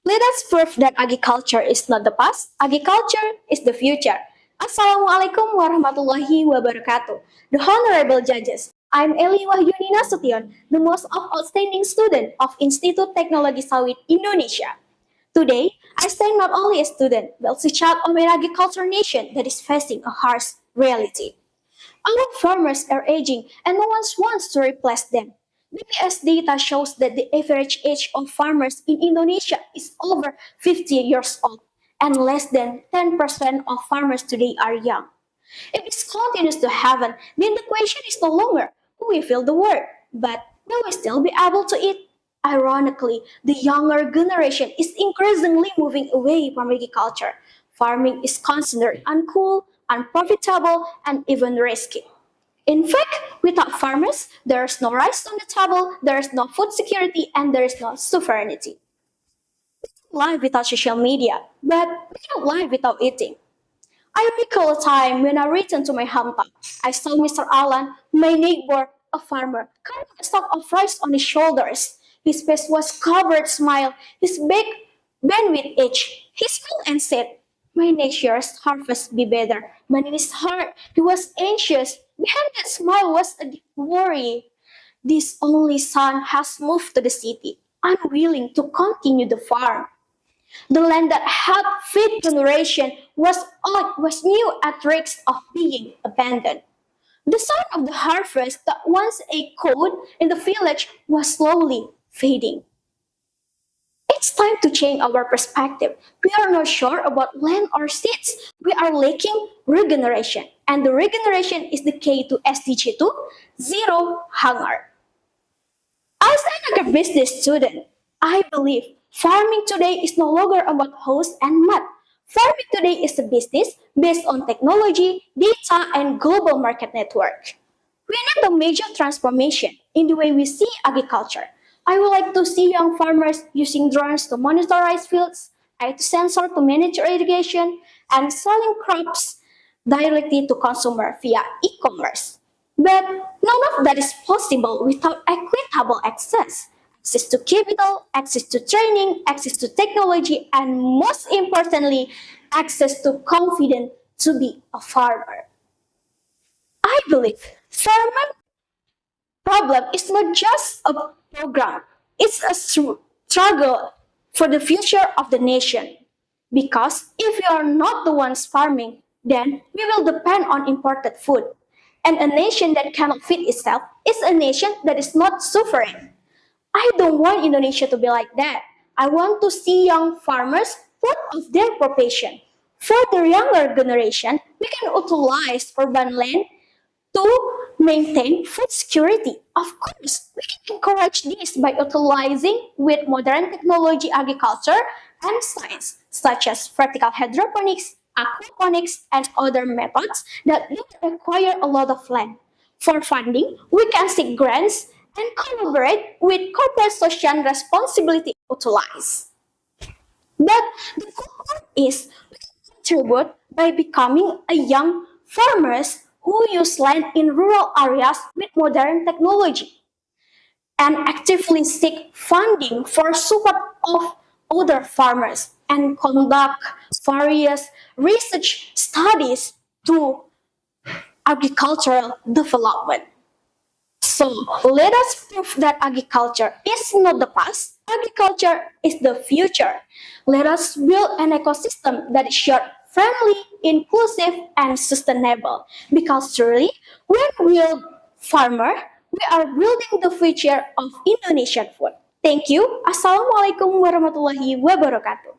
Let us prove that agriculture is not the past, agriculture is the future. Assalamualaikum warahmatullahi wabarakatuh. The honorable judges, I'm Wahyuni Nasution, the most outstanding student of Institut Teknologi Sawit Indonesia. Today, I stand not only a student, but also a child of an agricultural nation that is facing a harsh reality. Our farmers are aging and no one wants to replace them. BPS data shows that the average age of farmers in Indonesia is over 50 years old, and less than 10% of farmers today are young. If this continues to happen, then the question is no longer who will fill the world, but will we still be able to eat? Ironically, the younger generation is increasingly moving away from agriculture. Farming is considered uncool, unprofitable, and even risky. In fact, without farmers, there is no rice on the table, there is no food security, and there is no sovereignty. We can live without social media, but we cannot live without eating. I recall a time when I returned to my hometown. I saw Mr. Alan, my neighbor, a farmer, carrying a sack of rice on his shoulders. His face was covered with smile, his back bent with age. He smiled and said, "My next year's harvest be better." But in his heart, he was anxious. Behind that smile was a deep worry. This only son has moved to the city, unwilling to continue the farm. The land that helped feed generation was old, was new at risk of being abandoned. The sound of the harvest that once echoed in the village was slowly fading. It's time to change our perspective. We are not sure about land or seeds. We are lacking regeneration. And the regeneration is the key to SDG 2, zero hunger. As an agribusiness student, I believe farming today is no longer about hoes and mud. Farming today is a business based on technology, data, and global market network. We need a major transformation in the way we see agriculture. I would like to see young farmers using drones to monitor rice fields, IT sensor to manage irrigation, and selling crops directly to consumer via e-commerce. But none of that is possible without equitable access. Access to capital, access to training, access to technology, and most importantly, access to confidence to be a farmer. I believe farmer problem is not just a program, it's a struggle for the future of the nation. Because if we are not the ones farming, then we will depend on imported food. And a nation that cannot feed itself is a nation that is not sovereign. I don't want Indonesia to be like that. I want to see young farmers proud of their profession. For the younger generation, we can utilize urban land to maintain food security. Of course, we can encourage this by utilizing with modern technology agriculture and science, such as vertical hydroponics, aquaponics, and other methods that don't require a lot of land. For funding, we can seek grants and collaborate with corporate social responsibility utilize. But the good part is we can contribute by becoming a young farmers who use land in rural areas with modern technology and actively seek funding for support of other farmers and conduct various research studies to agricultural development. So let us prove that agriculture is not the past, agriculture is the future. Let us build an ecosystem that is shared friendly, inclusive, and sustainable. Because truly, when we are farmer, we are building the future of Indonesian food. Thank you. Assalamualaikum warahmatullahi wabarakatuh.